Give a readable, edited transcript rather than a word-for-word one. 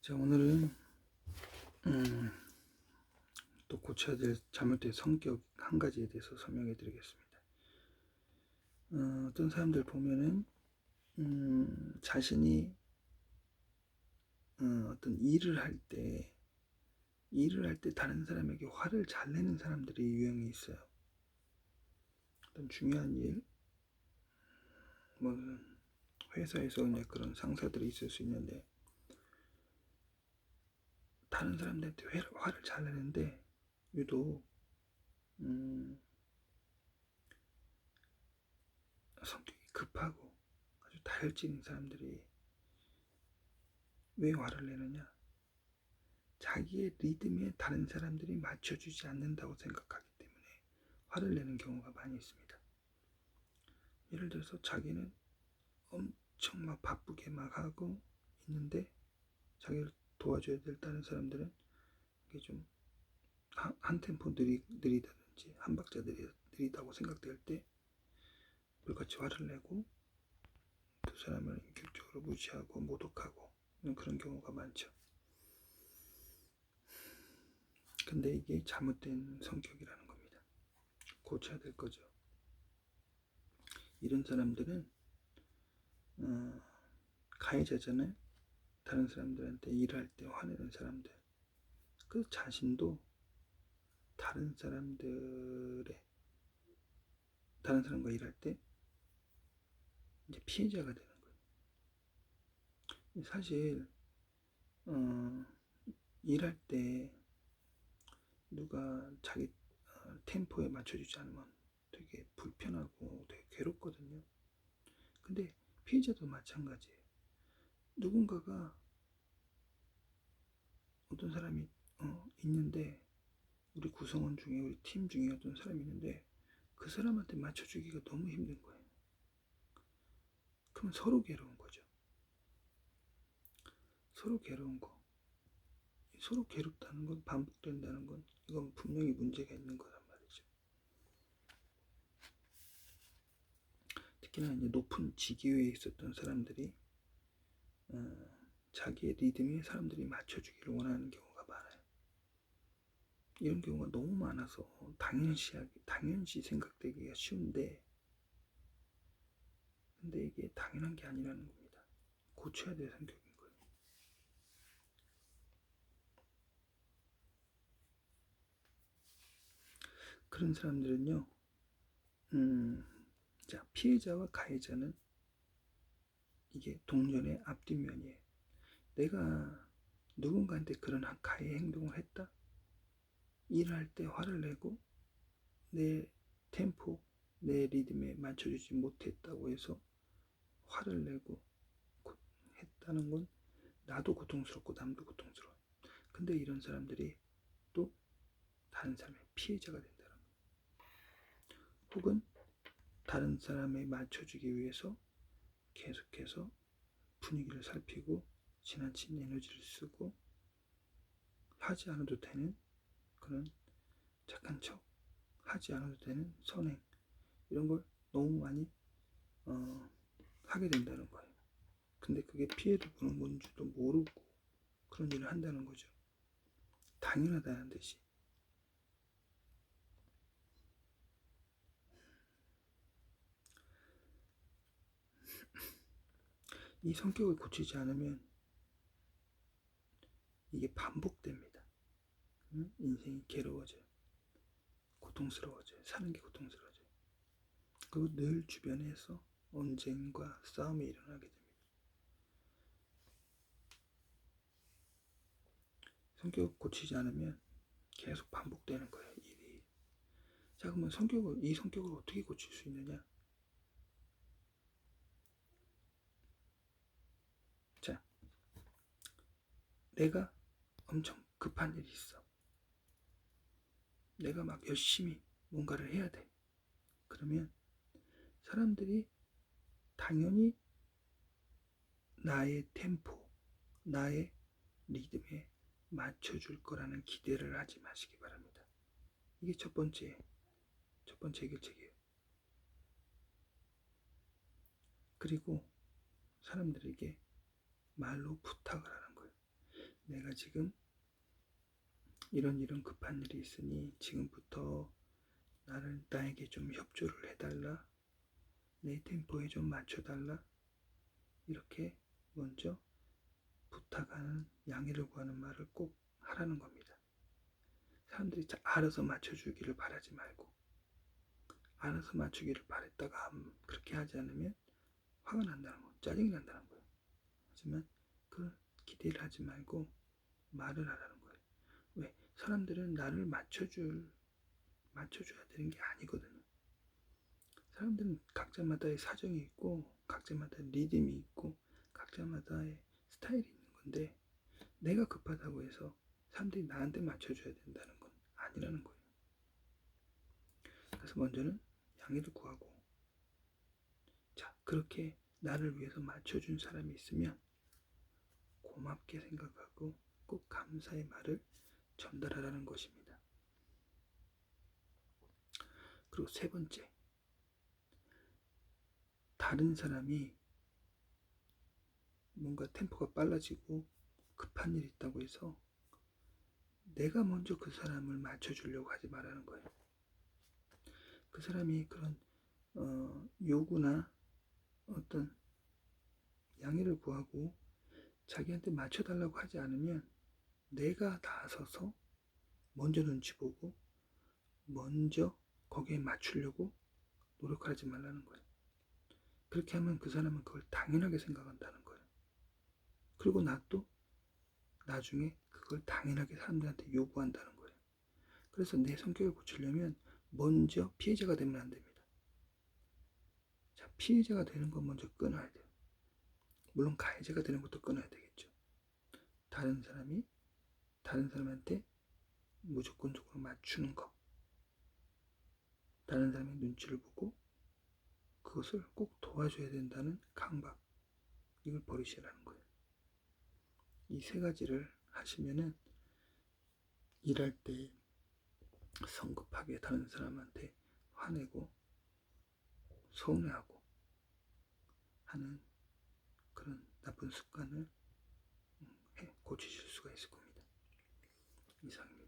자, 오늘은 또 고쳐야 될 잘못된 성격 한 가지에 대해서 설명해 드리겠습니다. 어떤 사람들 보면은 자신이 어떤 일을 할 때 다른 사람에게 화를 잘 내는 사람들이 유형이 있어요. 어떤 중요한 일, 뭐 회사에서 이제 그런 상사들이 있을 수 있는데 다른 사람들한테 화를 잘 내는데 유독 성격이 급하고 아주 다혈질인 사람들이 왜 화를 내느냐? 자기의 리듬에 다른 사람들이 맞춰주지 않는다고 생각하기 때문에 화를 내는 경우가 많이 있습니다. 예를 들어서 자기는 엄청 막 바쁘게 막 하고 있는데 자기를 도와줘야 될 다른 사람들은 이게 좀 한 템포 느리다든지 한 박자 느리다고 생각될 때 불같이 화를 내고 그 사람을 인격적으로 무시하고 모독하고 그런 경우가 많죠. 근데 이게 잘못된 성격이라는 겁니다. 고쳐야 될 거죠. 이런 사람들은 가해자잖아요. 다른 사람들한테 일할 때 화내는 사람들. 그 자신도 다른 사람과 일할 때 이제 피해자가 되는 거예요. 사실 일할 때 누가 자기 템포에 맞춰주지 않으면 되게 불편하고 되게 괴롭거든요. 근데 피해자도 마찬가지예요. 누군가가 어떤 사람이 있는데 우리 구성원 중에 우리 팀 중에 어떤 사람이 있는데 그 사람한테 맞춰주기가 너무 힘든 거예요. 그러면 서로 괴로운 거죠. 서로 괴로운 거. 서로 괴롭다는 건 반복된다는 건 이건 분명히 문제가 있는 거란 말이죠. 특히나 이제 높은 직위에 있었던 사람들이 자기의 리듬에 사람들이 맞춰주기를 원하는 경우가 많아요. 이런 경우가 너무 많아서 당연시 생각되기가 쉬운데 근데 이게 당연한 게 아니라는 겁니다. 고쳐야 될 성격인 거예요. 그런 사람들은요, 자, 피해자와 가해자는 이게 동전의 앞뒷면이에요. 내가 누군가한테 그런 가해 행동을 했다? 일할 때 화를 내고 내 템포, 내 리듬에 맞춰주지 못했다고 해서 화를 내고 했다는 건 나도 고통스럽고 남도 고통스러워요. 근데 이런 사람들이 또 다른 사람의 피해자가 된다는 거예요. 혹은 다른 사람에 맞춰주기 위해서 계속해서 분위기를 살피고 지나친 에너지를 쓰고 하지 않아도 되는 그런 착한 척, 하지 않아도 되는 선행 이런 걸 너무 많이 하게 된다는 거예요. 근데 그게 피해를 보는 건지도 모르고 그런 일을 한다는 거죠. 당연하다는 듯이. 이 성격을 고치지 않으면 이게 반복됩니다. 인생이 괴로워져요. 고통스러워져요. 사는 게 고통스러워져요. 그리고 늘 주변에서 언쟁과 싸움이 일어나게 됩니다. 성격을 고치지 않으면 계속 반복되는 거예요, 일이. 자, 그러면 이 성격을 어떻게 고칠 수 있느냐? 자, 내가 엄청 급한 일이 있어. 내가 막 열심히 뭔가를 해야 돼. 그러면 사람들이 당연히 나의 템포, 나의 리듬에 맞춰줄 거라는 기대를 하지 마시기 바랍니다. 이게 첫 번째 해결책이에요. 그리고 사람들에게 말로 부탁을 하는 거예요. 내가 지금 이런 급한 일이 있으니 지금부터 나에게 좀 협조를 해달라. 내 템포에 좀 맞춰달라. 이렇게 먼저 부탁하는, 양해를 구하는 말을 꼭 하라는 겁니다. 사람들이 알아서 맞춰주기를 바라지 말고, 알아서 맞추기를 바랬다가 그렇게 하지 않으면 화가 난다는 거, 짜증이 난다는 거예요. 하지만 그 기대를 하지 말고 말을 하라는 거예요. 왜? 사람들은 나를 맞춰줘야 되는 게 아니거든요. 사람들은 각자마다의 사정이 있고, 각자마다 리듬이 있고, 각자마다의 스타일이 있는 건데, 내가 급하다고 해서 사람들이 나한테 맞춰줘야 된다는 건 아니라는 거예요. 그래서 먼저는 양해를 구하고, 자, 그렇게 나를 위해서 맞춰준 사람이 있으면 고맙게 생각하고 꼭 감사의 말을 전달하라는 것입니다. 그리고 세 번째, 다른 사람이 뭔가 템포가 빨라지고 급한 일이 있다고 해서 내가 먼저 그 사람을 맞춰주려고 하지 말라는 거예요. 그 사람이 그런 요구나 어떤 양해를 구하고 자기한테 맞춰달라고 하지 않으면 내가 나서서 먼저 눈치 보고 먼저 거기에 맞추려고 노력하지 말라는 거예요. 그렇게 하면 그 사람은 그걸 당연하게 생각한다는 거예요. 그리고 나도 나중에 그걸 당연하게 사람들한테 요구한다는 거예요. 그래서 내 성격을 고치려면 먼저 피해자가 되면 안 됩니다. 자, 피해자가 되는 건 먼저 끊어야 돼요. 물론 가해자가 되는 것도 끊어야 되겠죠. 다른 사람한테 무조건적으로 맞추는 거, 다른 사람의 눈치를 보고 그것을 꼭 도와줘야 된다는 강박, 이걸 버리시라는 거예요. 이 세 가지를 하시면은 일할 때 성급하게 다른 사람한테 화내고 서운해하고 하는 그런 나쁜 습관을 고치실 수가 있을 겁니다. 이상입니다.